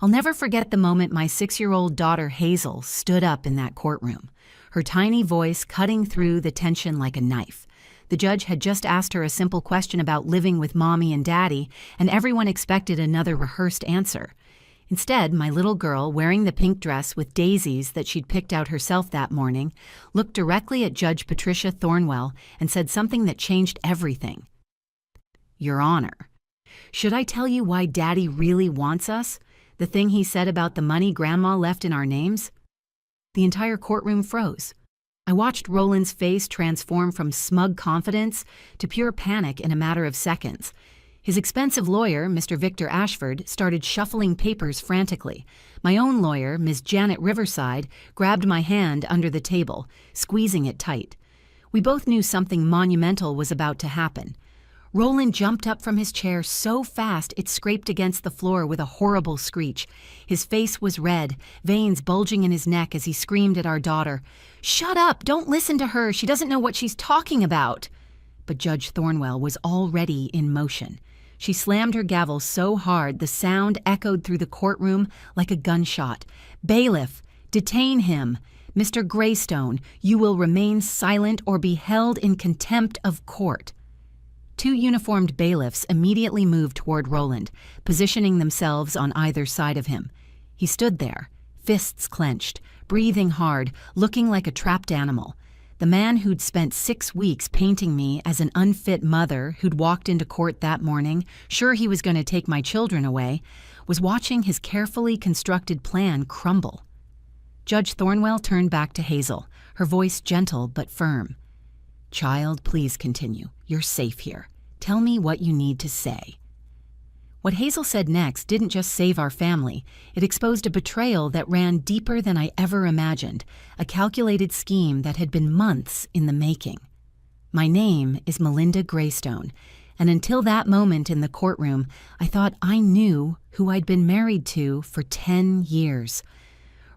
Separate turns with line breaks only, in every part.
I'll never forget the moment my 6-year-old daughter Hazel stood up in that courtroom, her tiny voice cutting through the tension like a knife. The judge had just asked her a simple question about living with mommy and daddy, and everyone expected another rehearsed answer. Instead, my little girl, wearing the pink dress with daisies that she'd picked out herself that morning, looked directly at Judge Patricia Thornwell and said something that changed everything. "Your Honor, should I tell you why Daddy really wants us? The thing he said about the money Grandma left in our names?" The entire courtroom froze. I watched Roland's face transform from smug confidence to pure panic in a matter of seconds. His expensive lawyer, Mr. Victor Ashford, started shuffling papers frantically. My own lawyer, Ms. Janet Riverside, grabbed my hand under the table, squeezing it tight. We both knew something monumental was about to happen. Roland jumped up from his chair so fast it scraped against the floor with a horrible screech. His face was red, veins bulging in his neck as he screamed at our daughter, "Shut up! Don't listen to her! She doesn't know what she's talking about!" But Judge Thornwell was already in motion. She slammed her gavel so hard the sound echoed through the courtroom like a gunshot. "Bailiff, detain him! Mr. Greystone, you will remain silent or be held in contempt of court." Two uniformed bailiffs immediately moved toward Roland, positioning themselves on either side of him. He stood there, fists clenched, breathing hard, looking like a trapped animal. The man who'd spent 6 weeks painting me as an unfit mother who'd walked into court that morning, sure he was going to take my children away, was watching his carefully constructed plan crumble. Judge Thornwell turned back to Hazel, her voice gentle but firm. "Child, please continue. You're safe here. Tell me what you need to say." What Hazel said next didn't just save our family. It exposed a betrayal that ran deeper than I ever imagined, a calculated scheme that had been months in the making. My name is Melinda Greystone, and until that moment in the courtroom, I thought I knew who I'd been married to for 10 years.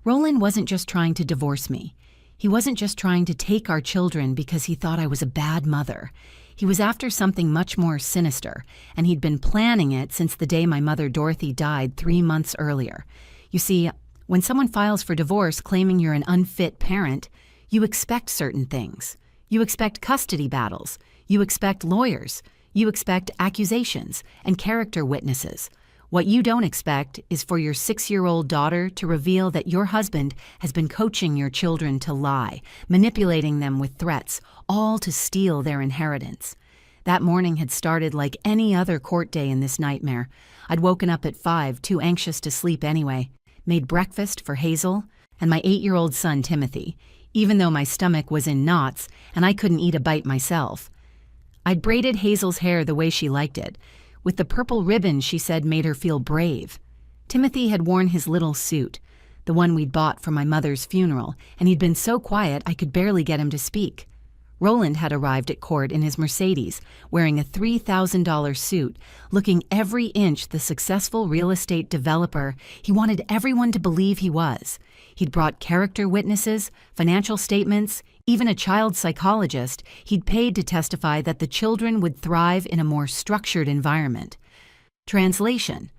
Roland wasn't just trying to divorce me. He wasn't just trying to take our children because he thought I was a bad mother. He was after something much more sinister, and he'd been planning it since the day my mother Dorothy died 3 months earlier. You see, when someone files for divorce claiming you're an unfit parent, you expect certain things. You expect custody battles. You expect lawyers. You expect accusations and character witnesses. What you don't expect is for your 6-year-old daughter to reveal that your husband has been coaching your children to lie, manipulating them with threats, all to steal their inheritance. That morning had started like any other court day in this nightmare. I'd woken up at 5, too anxious to sleep anyway, made breakfast for Hazel and my 8-year-old son Timothy, even though my stomach was in knots and I couldn't eat a bite myself. I'd braided Hazel's hair the way she liked it, with the purple ribbon she said made her feel brave. Timothy had worn his little suit, the one we'd bought for my mother's funeral, and he'd been so quiet I could barely get him to speak. Roland had arrived at court in his Mercedes, wearing a $3,000 suit, looking every inch the successful real estate developer he wanted everyone to believe he was. He'd brought character witnesses, financial statements, even a child psychologist he'd paid to testify that the children would thrive in a more structured environment. Translation: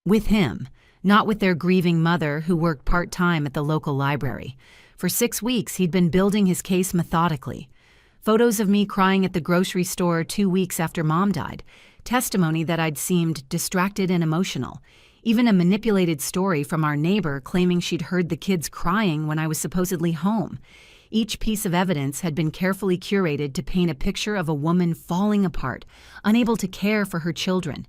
with him, not with their grieving mother who worked part-time at the local library. For 6 weeks, he'd been building his case methodically. Photos of me crying at the grocery store 2 weeks after Mom died, testimony that I'd seemed distracted and emotional, even a manipulated story from our neighbor claiming she'd heard the kids crying when I was supposedly home. Each piece of evidence had been carefully curated to paint a picture of a woman falling apart, unable to care for her children.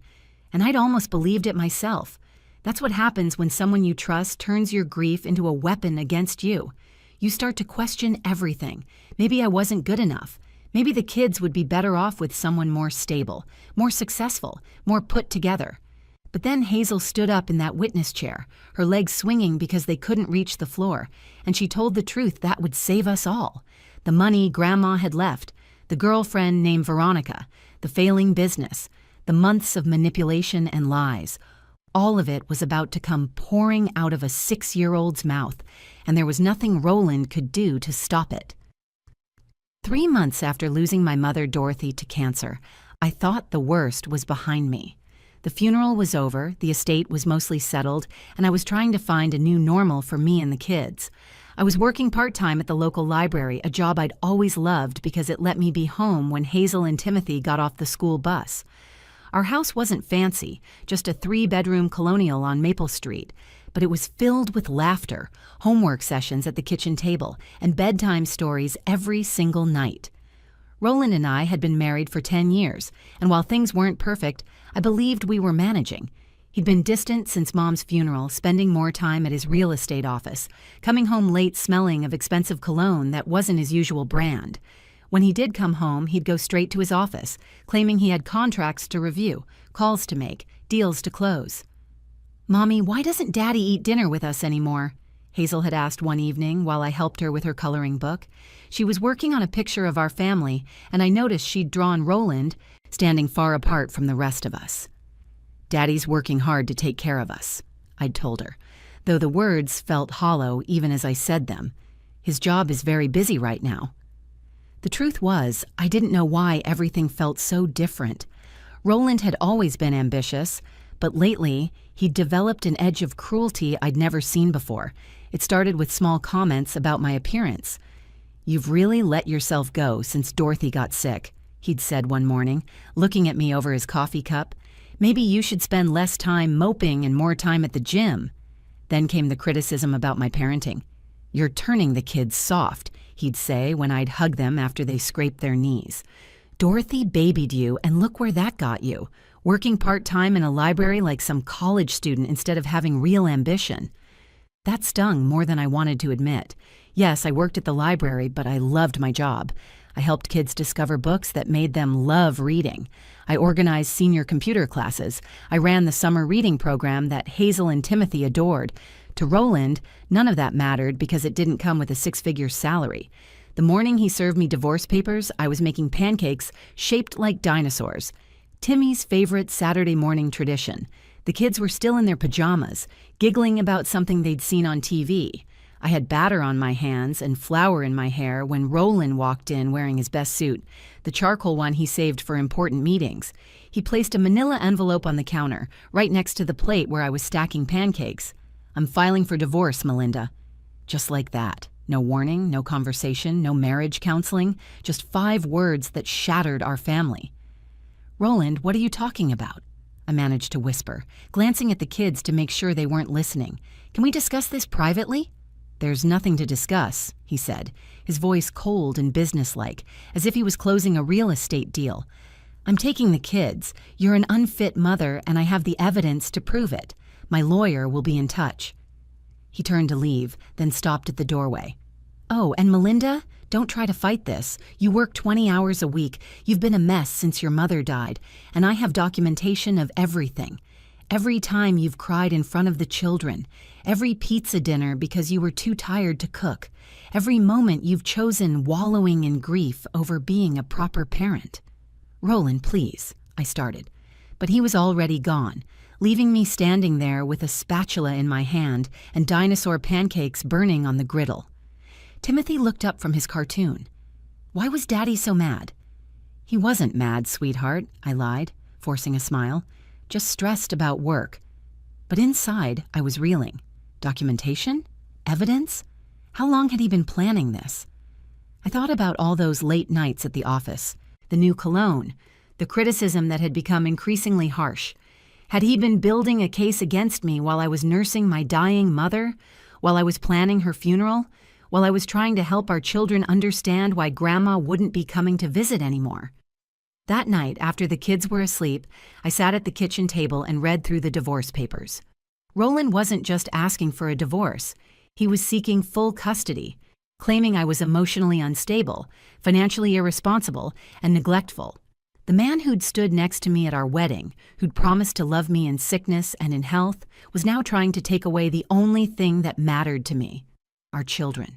And I'd almost believed it myself. That's what happens when someone you trust turns your grief into a weapon against you. You start to question everything. Maybe I wasn't good enough. Maybe the kids would be better off with someone more stable, more successful, more put together. But then Hazel stood up in that witness chair, her legs swinging because they couldn't reach the floor, and she told the truth that would save us all. The money Grandma had left, the girlfriend named Veronica, the failing business, the months of manipulation and lies. All of it was about to come pouring out of a 6-year-old's mouth, and there was nothing Roland could do to stop it. 3 months after losing my mother Dorothy to cancer, I thought the worst was behind me. The funeral was over, the estate was mostly settled, and I was trying to find a new normal for me and the kids. I was working part-time at the local library, a job I'd always loved because it let me be home when Hazel and Timothy got off the school bus. Our house wasn't fancy, just a 3-bedroom colonial on Maple Street, but it was filled with laughter, homework sessions at the kitchen table, and bedtime stories every single night. Roland and I had been married for 10 years, and while things weren't perfect, I believed we were managing. He'd been distant since Mom's funeral, spending more time at his real estate office, coming home late smelling of expensive cologne that wasn't his usual brand. When he did come home, he'd go straight to his office, claiming he had contracts to review, calls to make, deals to close. "Mommy, why doesn't Daddy eat dinner with us anymore?" Hazel had asked one evening while I helped her with her coloring book. She was working on a picture of our family, and I noticed she'd drawn Roland standing far apart from the rest of us. "Daddy's working hard to take care of us," I'd told her, though the words felt hollow even as I said them. His job is very busy right now. The truth was, I didn't know why everything felt so different. Roland had always been ambitious, but lately he'd developed an edge of cruelty I'd never seen before. It started with small comments about my appearance. "You've really let yourself go since Dorothy got sick," he'd said one morning, looking at me over his coffee cup. "Maybe you should spend less time moping and more time at the gym." Then came the criticism about my parenting. "You're turning the kids soft," he'd say when I'd hug them after they scraped their knees. "Dorothy babied you, and look where that got you, working part-time in a library like some college student instead of having real ambition." That stung more than I wanted to admit. Yes, I worked at the library, but I loved my job. I helped kids discover books that made them love reading. I organized senior computer classes. I ran the summer reading program that Hazel and Timothy adored. To Roland, none of that mattered because it didn't come with a 6-figure salary. The morning he served me divorce papers, I was making pancakes shaped like dinosaurs. Timmy's favorite Saturday morning tradition. The kids were still in their pajamas, giggling about something they'd seen on TV. I had batter on my hands and flour in my hair when Roland walked in wearing his best suit, the charcoal one he saved for important meetings. He placed a manila envelope on the counter, right next to the plate where I was stacking pancakes. "I'm filing for divorce, Melinda." Just like that. No warning, no conversation, no marriage counseling, just 5 words that shattered our family. "Roland, what are you talking about?" I managed to whisper, glancing at the kids to make sure they weren't listening. "Can we discuss this privately?" "There's nothing to discuss," he said, his voice cold and businesslike, as if he was closing a real estate deal. "I'm taking the kids. You're an unfit mother, and I have the evidence to prove it. My lawyer will be in touch." He turned to leave, then stopped at the doorway. "Oh, and Melinda, don't try to fight this. You work 20 hours a week. You've been a mess since your mother died, and I have documentation of everything. Every time you've cried in front of the children, every pizza dinner because you were too tired to cook, every moment you've chosen wallowing in grief over being a proper parent." "Roland, please," I started, but he was already gone, leaving me standing there with a spatula in my hand and dinosaur pancakes burning on the griddle. Timothy looked up from his cartoon. "Why was Daddy so mad?" "He wasn't mad, sweetheart," I lied, forcing a smile. "Just stressed about work." But inside, I was reeling. Documentation? Evidence? How long had he been planning this? I thought about all those late nights at the office, the new cologne, the criticism that had become increasingly harsh. Had he been building a case against me while I was nursing my dying mother, while I was planning her funeral, while I was trying to help our children understand why Grandma wouldn't be coming to visit anymore? That night, after the kids were asleep, I sat at the kitchen table and read through the divorce papers. Roland wasn't just asking for a divorce. He was seeking full custody, claiming I was emotionally unstable, financially irresponsible, and neglectful. The man who'd stood next to me at our wedding, who'd promised to love me in sickness and in health, was now trying to take away the only thing that mattered to me: our children.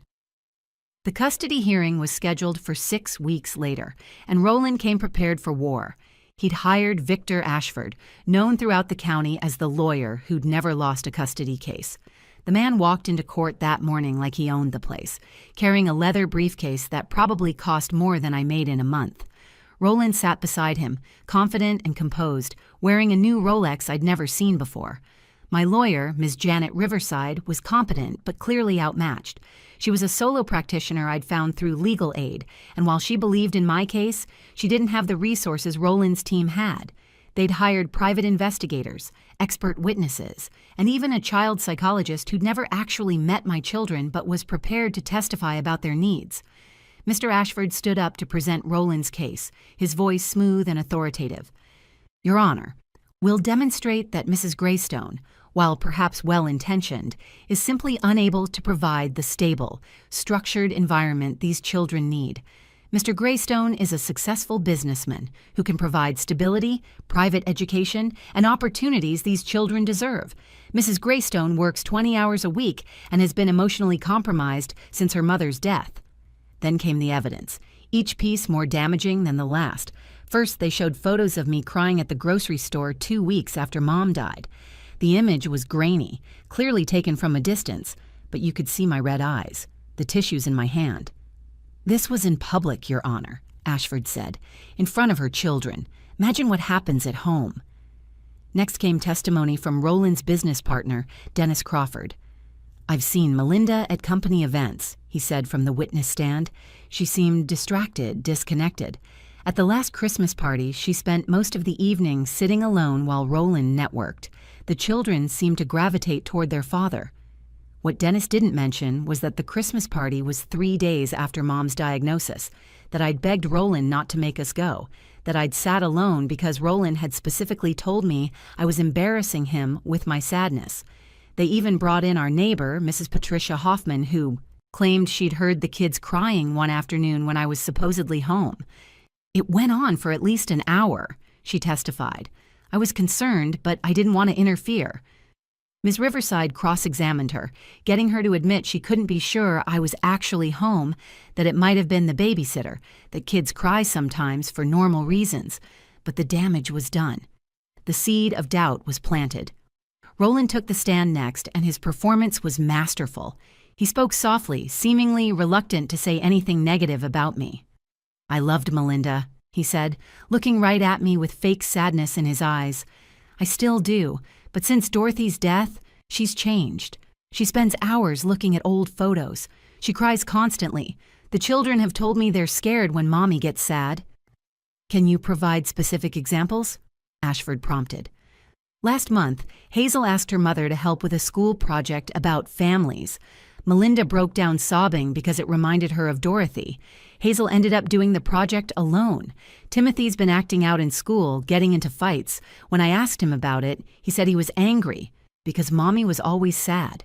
The custody hearing was scheduled for 6 weeks later, and Roland came prepared for war. He'd hired Victor Ashford, known throughout the county as the lawyer who'd never lost a custody case. The man walked into court that morning like he owned the place, carrying a leather briefcase that probably cost more than I made in a month. Roland sat beside him, confident and composed, wearing a new Rolex I'd never seen before. My lawyer, Ms. Janet Riverside, was competent but clearly outmatched. She was a solo practitioner I'd found through legal aid, and while she believed in my case, she didn't have the resources Roland's team had. They'd hired private investigators, expert witnesses, and even a child psychologist who'd never actually met my children but was prepared to testify about their needs. Mr. Ashford stood up to present Roland's case, his voice smooth and authoritative. Your Honor, we'll demonstrate that Mrs. Greystone, while perhaps well-intentioned, is simply unable to provide the stable, structured environment these children need. Mr. Greystone is a successful businessman who can provide stability, private education, and opportunities these children deserve. Mrs. Greystone works 20 hours a week and has been emotionally compromised since her mother's death. Then came the evidence, each piece more damaging than the last. First, they showed photos of me crying at the grocery store 2 weeks after Mom died. The image was grainy, clearly taken from a distance, but you could see my red eyes, the tissues in my hand. This was in public, Your Honor, Ashford said, in front of her children. Imagine what happens at home. Next came testimony from Roland's business partner, Dennis Crawford. I've seen Melinda at company events, he said from the witness stand. She seemed distracted, disconnected. At the last Christmas party, she spent most of the evening sitting alone while Roland networked. The children seemed to gravitate toward their father. What Dennis didn't mention was that the Christmas party was 3 days after Mom's diagnosis, that I'd begged Roland not to make us go, that I'd sat alone because Roland had specifically told me I was embarrassing him with my sadness. They even brought in our neighbor, Mrs. Patricia Hoffman, who claimed she'd heard the kids crying one afternoon when I was supposedly home. It went on for at least an hour, she testified. I was concerned, but I didn't want to interfere. Ms. Riverside cross-examined her, getting her to admit she couldn't be sure I was actually home, that it might have been the babysitter, that kids cry sometimes for normal reasons. But the damage was done. The seed of doubt was planted. Roland took the stand next, and his performance was masterful. He spoke softly, seemingly reluctant to say anything negative about me. I loved Melinda, he said, looking right at me with fake sadness in his eyes. I still do, but since Dorothy's death, she's changed. She spends hours looking at old photos. She cries constantly. The children have told me they're scared when Mommy gets sad. Can you provide specific examples? Ashford prompted. Last month, Hazel asked her mother to help with a school project about families. Melinda broke down sobbing because it reminded her of Dorothy. Hazel ended up doing the project alone. Timothy's been acting out in school, getting into fights. When I asked him about it, he said he was angry because Mommy was always sad.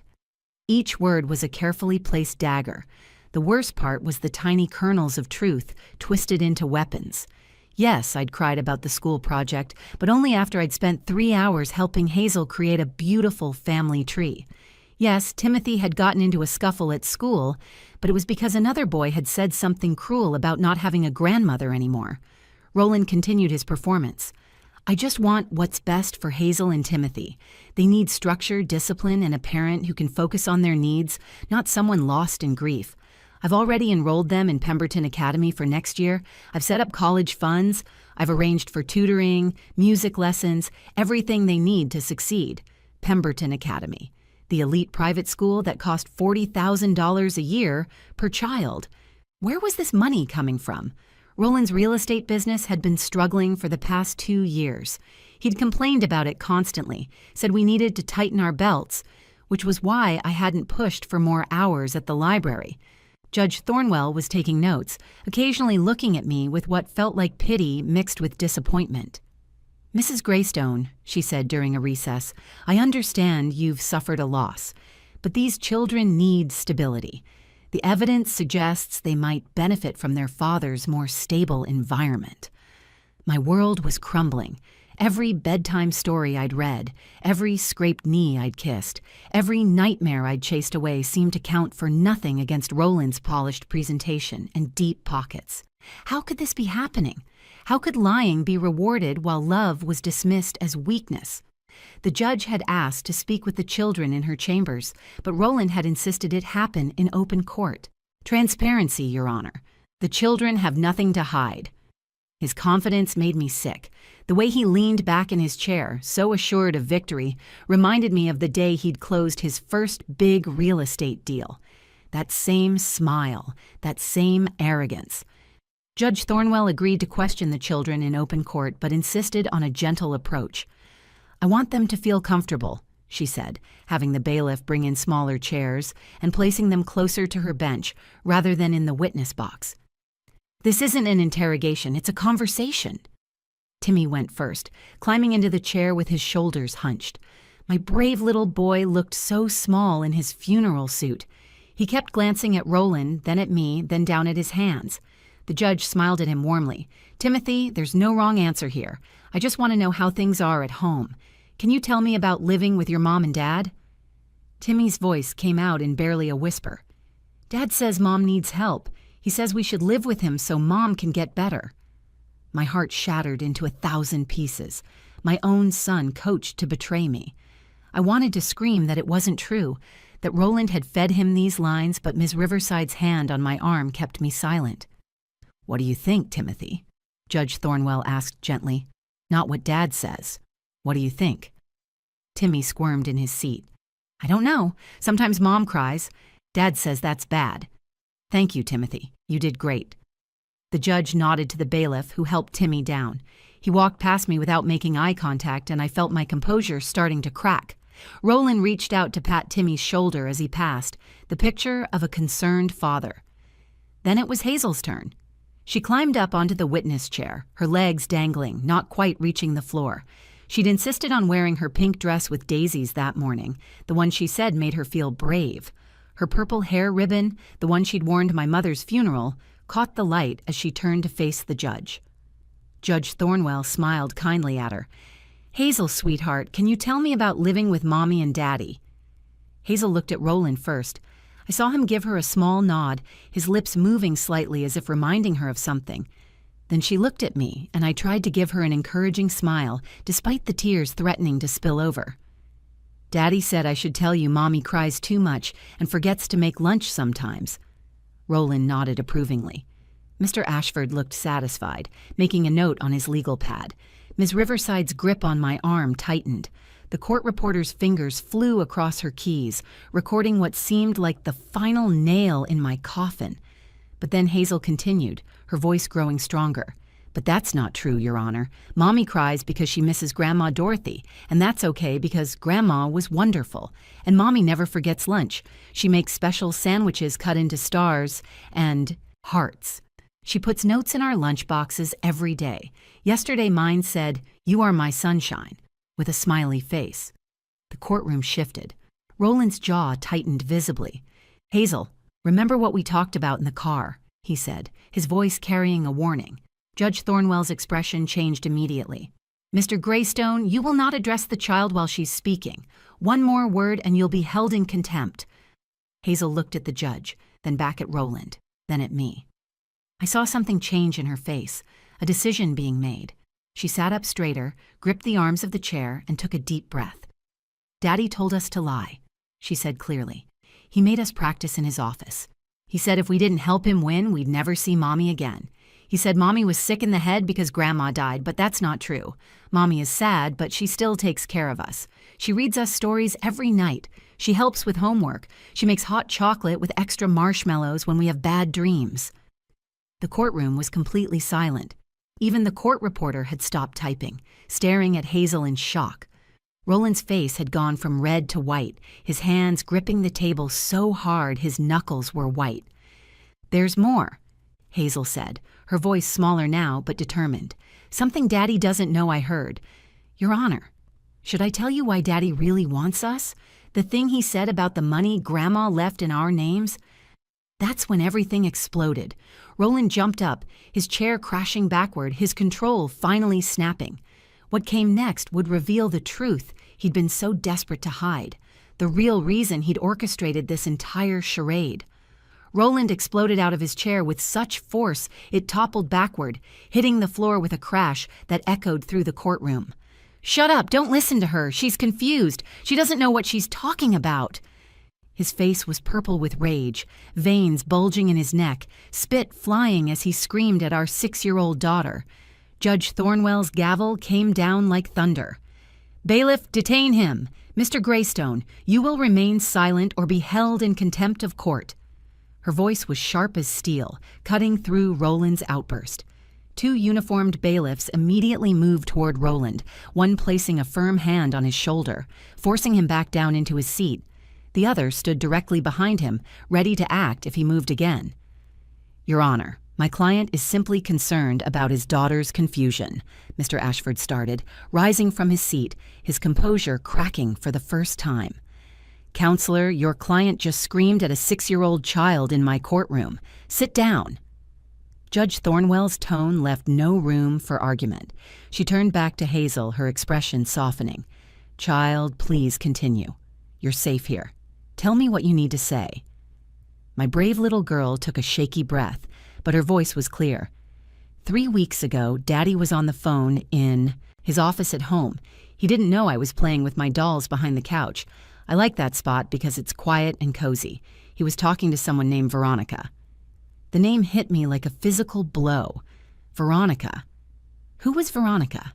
Each word was a carefully placed dagger. The worst part was the tiny kernels of truth twisted into weapons. Yes, I'd cried about the school project, but only after I'd spent 3 hours helping Hazel create a beautiful family tree. Yes, Timothy had gotten into a scuffle at school, but it was because another boy had said something cruel about not having a grandmother anymore. Roland continued his performance. I just want what's best for Hazel and Timothy. They need structure, discipline, and a parent who can focus on their needs, not someone lost in grief. I've already enrolled them in Pemberton Academy for next year. I've set up college funds. I've arranged for tutoring, music lessons, everything they need to succeed. Pemberton Academy, the elite private school that cost $40,000 a year per child. Where was this money coming from? Roland's real estate business had been struggling for the past 2 years. He'd complained about it constantly, said we needed to tighten our belts, which was why I hadn't pushed for more hours at the library. Judge Thornwell was taking notes, occasionally looking at me with what felt like pity mixed with disappointment. Mrs. Greystone, she said during a recess, I understand you've suffered a loss, but these children need stability. The evidence suggests they might benefit from their father's more stable environment. My world was crumbling. Every bedtime story I'd read, every scraped knee I'd kissed, every nightmare I'd chased away seemed to count for nothing against Roland's polished presentation and deep pockets. How could this be happening? How could lying be rewarded while love was dismissed as weakness? The judge had asked to speak with the children in her chambers, but Roland had insisted it happen in open court. Transparency, Your Honor. The children have nothing to hide. His confidence made me sick. The way he leaned back in his chair, so assured of victory, reminded me of the day he'd closed his first big real estate deal. That same smile, that same arrogance. Judge Thornwell agreed to question the children in open court but insisted on a gentle approach. "I want them to feel comfortable," she said, having the bailiff bring in smaller chairs and placing them closer to her bench rather than in the witness box. "This isn't an interrogation, it's a conversation." Timmy went first, climbing into the chair with his shoulders hunched. My brave little boy looked so small in his funeral suit. He kept glancing at Roland, then at me, then down at his hands. The judge smiled at him warmly. "Timothy, there's no wrong answer here. I just want to know how things are at home. Can you tell me about living with your mom and dad?" Timmy's voice came out in barely a whisper. "Dad says Mom needs help. He says we should live with him so Mom can get better." My heart shattered into 1,000 pieces. My own son coached to betray me. I wanted to scream that it wasn't true, that Roland had fed him these lines, but Ms. Riverside's hand on my arm kept me silent. "What do you think, Timothy?" Judge Thornwell asked gently. "Not what Dad says. What do you think?" Timmy squirmed in his seat. "I don't know. Sometimes Mom cries. Dad says that's bad." "Thank you, Timothy. You did great." The judge nodded to the bailiff, who helped Timmy down. He walked past me without making eye contact, and I felt my composure starting to crack. Roland reached out to pat Timmy's shoulder as he passed, the picture of a concerned father. Then it was Hazel's turn. She climbed up onto the witness chair, her legs dangling, not quite reaching the floor. She'd insisted on wearing her pink dress with daisies that morning, the one she said made her feel brave. Her purple hair ribbon, the one she'd worn to my mother's funeral, caught the light as she turned to face the judge. Judge Thornwell smiled kindly at her. "Hazel, sweetheart, can you tell me about living with Mommy and Daddy?" Hazel looked at Roland first. I saw him give her a small nod, his lips moving slightly as if reminding her of something. Then she looked at me, and I tried to give her an encouraging smile, despite the tears threatening to spill over. "Daddy said I should tell you Mommy cries too much and forgets to make lunch sometimes." Roland nodded approvingly. Mr. Ashford looked satisfied, making a note on his legal pad. Ms. Riverside's grip on my arm tightened. The court reporter's fingers flew across her keys, recording what seemed like the final nail in my coffin. But then Hazel continued, her voice growing stronger. "But that's not true, Your Honor. Mommy cries because she misses Grandma Dorothy, and that's okay because Grandma was wonderful. And Mommy never forgets lunch. She makes special sandwiches cut into stars and hearts. She puts notes in our lunch boxes every day. Yesterday mine said, 'You are my sunshine,' with a smiley face." The courtroom shifted. Roland's jaw tightened visibly. "Hazel, remember what we talked about in the car," he said, his voice carrying a warning. Judge Thornwell's expression changed immediately. "Mr. Greystone, you will not address the child while she's speaking. One more word and you'll be held in contempt." Hazel looked at the judge, then back at Roland, then at me. I saw something change in her face, a decision being made. She sat up straighter, gripped the arms of the chair, and took a deep breath. "Daddy told us to lie," she said clearly. "He made us practice in his office. He said if we didn't help him win, we'd never see Mommy again. He said Mommy was sick in the head because Grandma died, but that's not true. Mommy is sad, but she still takes care of us. She reads us stories every night. She helps with homework. She makes hot chocolate with extra marshmallows when we have bad dreams." The courtroom was completely silent. Even the court reporter had stopped typing, staring at Hazel in shock. Roland's face had gone from red to white, his hands gripping the table so hard his knuckles were white. "There's more," Hazel said, her voice smaller now but determined. "Something Daddy doesn't know I heard. Your Honor, should I tell you why Daddy really wants us? The thing he said about the money Grandma left in our names?" That's when everything exploded. Roland jumped up, his chair crashing backward, his control finally snapping. What came next would reveal the truth he'd been so desperate to hide, the real reason he'd orchestrated this entire charade. Roland exploded out of his chair with such force it toppled backward, hitting the floor with a crash that echoed through the courtroom. "Shut up! Don't listen to her! She's confused! She doesn't know what she's talking about!" His face was purple with rage, veins bulging in his neck, spit flying as he screamed at our 6-year-old daughter. Judge Thornwell's gavel came down like thunder. "Bailiff, detain him! Mr. Greystone, you will remain silent or be held in contempt of court." Her voice was sharp as steel, cutting through Roland's outburst. Two uniformed bailiffs immediately moved toward Roland, one placing a firm hand on his shoulder, forcing him back down into his seat. The other stood directly behind him, ready to act if he moved again. "Your Honor, my client is simply concerned about his daughter's confusion," Mr. Ashford started, rising from his seat, his composure cracking for the first time. "Counselor, your client just screamed at a 6-year-old child in my courtroom. Sit down." Judge Thornwell's tone left no room for argument. She turned back to Hazel, her expression softening. "Child, please continue. You're safe here. Tell me what you need to say." My brave little girl took a shaky breath, but her voice was clear. 3 weeks ago, Daddy was on the phone in his office at home. He didn't know I was playing with my dolls behind the couch. I like that spot because it's quiet and cozy. He was talking to someone named Veronica. The name hit me like a physical blow. Veronica. Who was Veronica?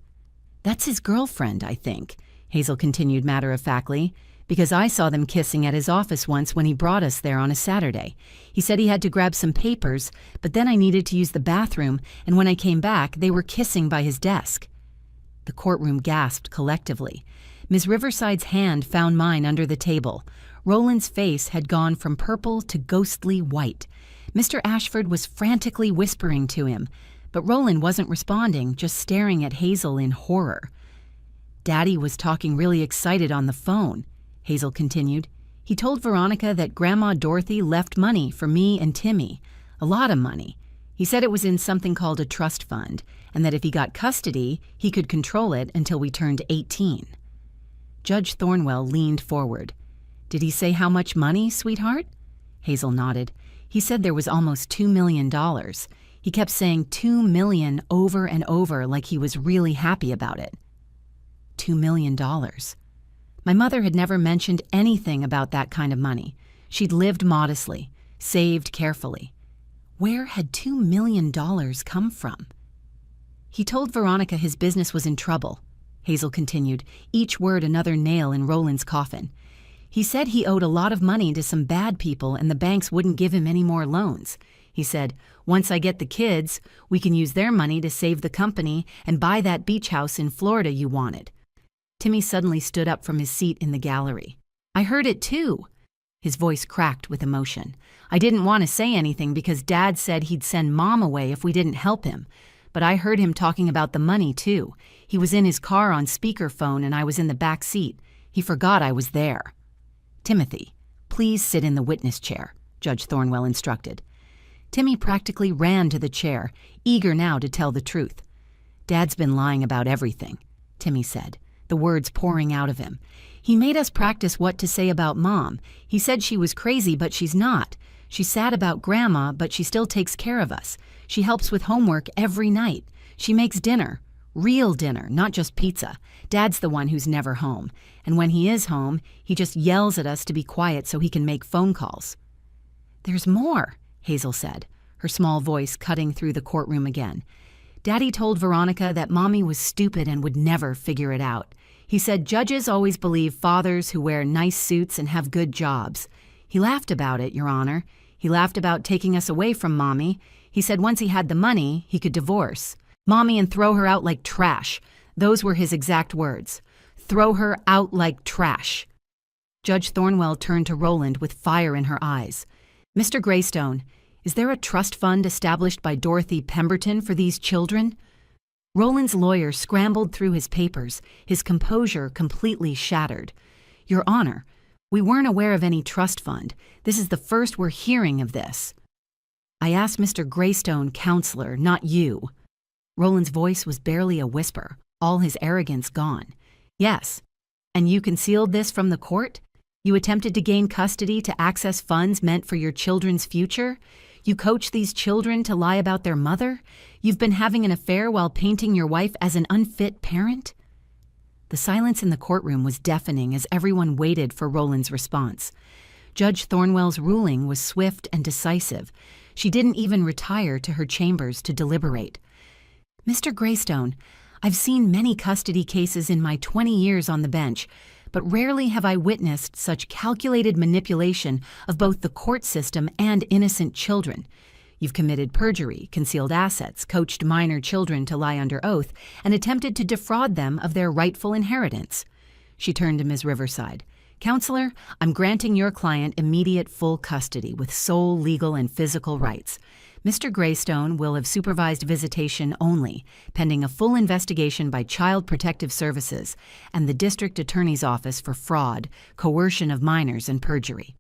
"That's his girlfriend, I think," Hazel continued matter-of-factly, "because I saw them kissing at his office once when he brought us there on a Saturday. He said he had to grab some papers, but then I needed to use the bathroom, and when I came back, they were kissing by his desk." The courtroom gasped collectively. Ms. Riverside's hand found mine under the table. Roland's face had gone from purple to ghostly white. Mr. Ashford was frantically whispering to him, but Roland wasn't responding, just staring at Hazel in horror. "Daddy was talking really excited on the phone," Hazel continued. "He told Veronica that Grandma Dorothy left money for me and Timmy, a lot of money. He said it was in something called a trust fund, and that if he got custody, he could control it until we turned 18. Judge Thornwell leaned forward. "Did he say how much money, sweetheart?" Hazel nodded. "He said there was almost $2 million. He kept saying $2 million over and over like he was really happy about it." $2 million. My mother had never mentioned anything about that kind of money. She'd lived modestly, saved carefully. Where had $2 million come from? "He told Veronica his business was in trouble," Hazel continued, each word another nail in Roland's coffin. "He said he owed a lot of money to some bad people and the banks wouldn't give him any more loans. He said, 'Once I get the kids, we can use their money to save the company and buy that beach house in Florida you wanted.'" Timmy suddenly stood up from his seat in the gallery. "I heard it too." His voice cracked with emotion. "I didn't want to say anything because Dad said he'd send Mom away if we didn't help him. But I heard him talking about the money too. He was in his car on speakerphone and I was in the back seat. He forgot I was there." "Timothy, please sit in the witness chair," Judge Thornwell instructed. Timmy practically ran to the chair, eager now to tell the truth. "Dad's been lying about everything," Timmy said, the words pouring out of him. "He made us practice what to say about Mom. He said she was crazy, but she's not. She's sad about Grandma, but she still takes care of us. She helps with homework every night. She makes dinner. Real dinner, not just pizza. Dad's the one who's never home. And when he is home, he just yells at us to be quiet so he can make phone calls." "There's more," Hazel said, her small voice cutting through the courtroom again. "Daddy told Veronica that Mommy was stupid and would never figure it out. He said judges always believe fathers who wear nice suits and have good jobs. He laughed about it, Your Honor. He laughed about taking us away from Mommy. He said once he had the money, he could divorce Mommy and throw her out like trash. Those were his exact words. Throw her out like trash." Judge Thornwell turned to Roland with fire in her eyes. "Mr. Greystone, is there a trust fund established by Dorothy Pemberton for these children?" Roland's lawyer scrambled through his papers, his composure completely shattered. "Your Honor, we weren't aware of any trust fund. This is the first we're hearing of this." "I asked Mr. Greystone, counselor, not you." Roland's voice was barely a whisper, all his arrogance gone. "Yes. And you concealed this from the court? You attempted to gain custody to access funds meant for your children's future? You coached these children to lie about their mother? You've been having an affair while painting your wife as an unfit parent?" The silence in the courtroom was deafening as everyone waited for Roland's response. Judge Thornwell's ruling was swift and decisive. She didn't even retire to her chambers to deliberate. Mr. Greystone, I've seen many custody cases in my 20 years on the bench, but rarely have I witnessed such calculated manipulation of both the court system and innocent children. You've committed perjury, concealed assets, coached minor children to lie under oath, and attempted to defraud them of their rightful inheritance. She turned to Ms. Riverside. Counselor, I'm granting your client immediate full custody with sole legal and physical rights. Mr. Greystone will have supervised visitation only, pending a full investigation by Child Protective Services and the District Attorney's Office for fraud, coercion of minors, and perjury.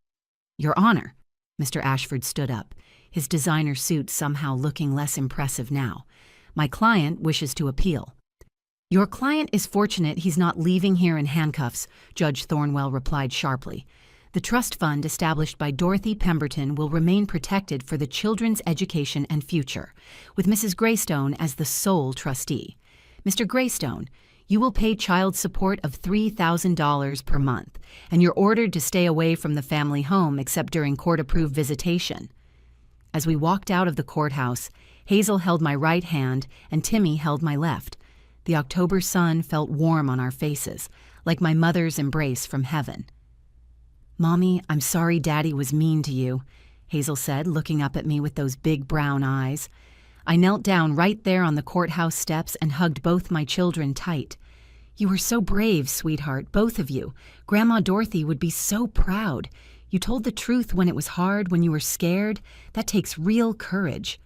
Your Honor, Mr. Ashford stood up, his designer suit somehow looking less impressive now. My client wishes to appeal. Your client is fortunate he's not leaving here in handcuffs, Judge Thornwell replied sharply. The trust fund established by Dorothy Pemberton will remain protected for the children's education and future, with Mrs. Greystone as the sole trustee. Mr. Greystone, you will pay child support of $3,000 per month, and you're ordered to stay away from the family home except during court-approved visitation. As we walked out of the courthouse, Hazel held my right hand and Timmy held my left. The October sun felt warm on our faces, like my mother's embrace from heaven. Mommy, I'm sorry Daddy was mean to you, Hazel said, looking up at me with those big brown eyes. I knelt down right there on the courthouse steps and hugged both my children tight. You were so brave, sweetheart, both of you. Grandma Dorothy would be so proud. You told the truth when it was hard, when you were scared. That takes real courage.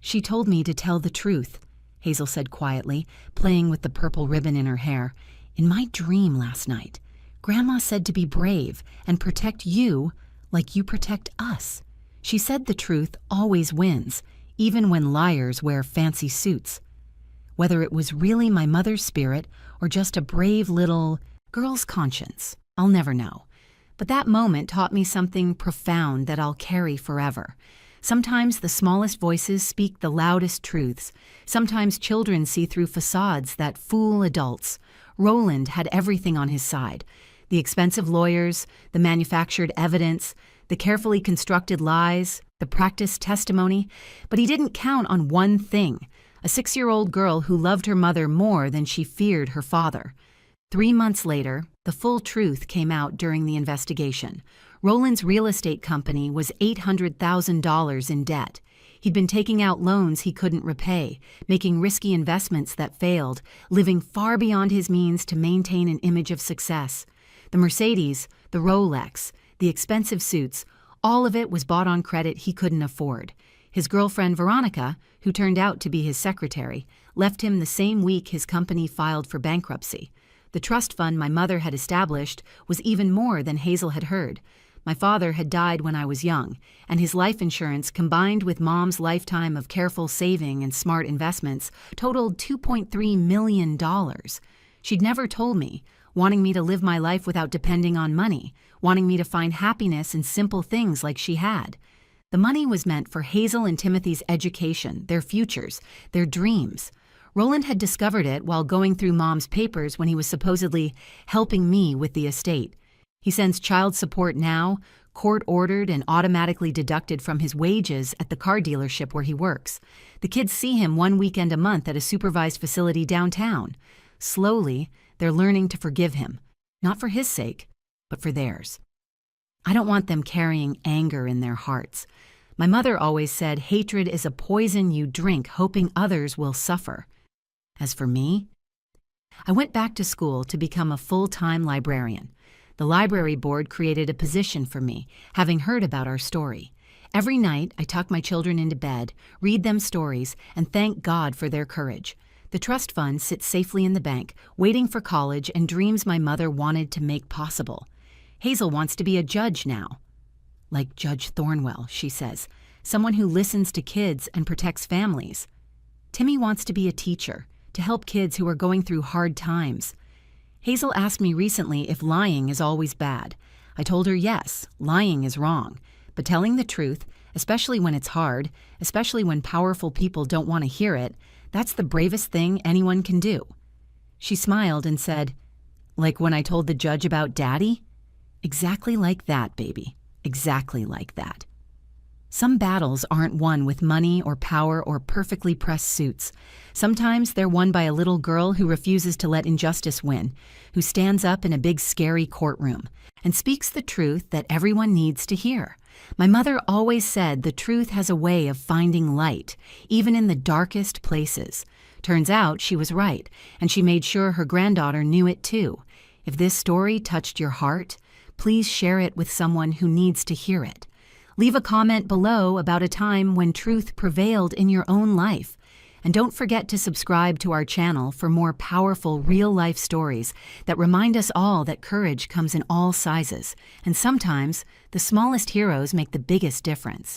She told me to tell the truth, Hazel said quietly, playing with the purple ribbon in her hair. In my dream last night, Grandma said to be brave and protect you like you protect us. She said the truth always wins, even when liars wear fancy suits. Whether it was really my mother's spirit or just a brave little girl's conscience, I'll never know. But that moment taught me something profound that I'll carry forever. Sometimes the smallest voices speak the loudest truths. Sometimes children see through facades that fool adults. Roland had everything on his side. The expensive lawyers, the manufactured evidence, the carefully constructed lies, the practiced testimony. But he didn't count on one thing, a 6-year-old girl who loved her mother more than she feared her father. 3 months later, the full truth came out during the investigation. Roland's real estate company was $800,000 in debt. He'd been taking out loans he couldn't repay, making risky investments that failed, living far beyond his means to maintain an image of success. The Mercedes, the Rolex, the expensive suits, all of it was bought on credit he couldn't afford. His girlfriend Veronica, who turned out to be his secretary, left him the same week his company filed for bankruptcy. The trust fund my mother had established was even more than Hazel had heard. My father had died when I was young, and his life insurance, combined with Mom's lifetime of careful saving and smart investments, totaled $2.3 million. She'd never told me, wanting me to live my life without depending on money, wanting me to find happiness in simple things like she had. The money was meant for Hazel and Timothy's education, their futures, their dreams. Roland had discovered it while going through Mom's papers when he was supposedly helping me with the estate. He sends child support now, court-ordered and automatically deducted from his wages at the car dealership where he works. The kids see him one weekend a month at a supervised facility downtown. Slowly, they're learning to forgive him, not for his sake, but for theirs. I don't want them carrying anger in their hearts. My mother always said hatred is a poison you drink hoping others will suffer. As for me, I went back to school to become a full-time librarian. The library board created a position for me, having heard about our story. Every night, I tuck my children into bed, read them stories, and thank God for their courage. The trust fund sits safely in the bank, waiting for college and dreams my mother wanted to make possible. Hazel wants to be a judge now. Like Judge Thornwell, she says, someone who listens to kids and protects families. Timmy wants to be a teacher, to help kids who are going through hard times. Hazel asked me recently if lying is always bad. I told her yes, lying is wrong. But telling the truth, especially when it's hard, especially when powerful people don't want to hear it, that's the bravest thing anyone can do. She smiled and said, like when I told the judge about Daddy? Exactly like that, baby. Exactly like that. Some battles aren't won with money or power or perfectly pressed suits. Sometimes they're won by a little girl who refuses to let injustice win, who stands up in a big scary courtroom and speaks the truth that everyone needs to hear. My mother always said the truth has a way of finding light, even in the darkest places. Turns out she was right, and she made sure her granddaughter knew it too. If this story touched your heart, please share it with someone who needs to hear it. Leave a comment below about a time when truth prevailed in your own life. And don't forget to subscribe to our channel for more powerful real-life stories that remind us all that courage comes in all sizes. And sometimes, the smallest heroes make the biggest difference.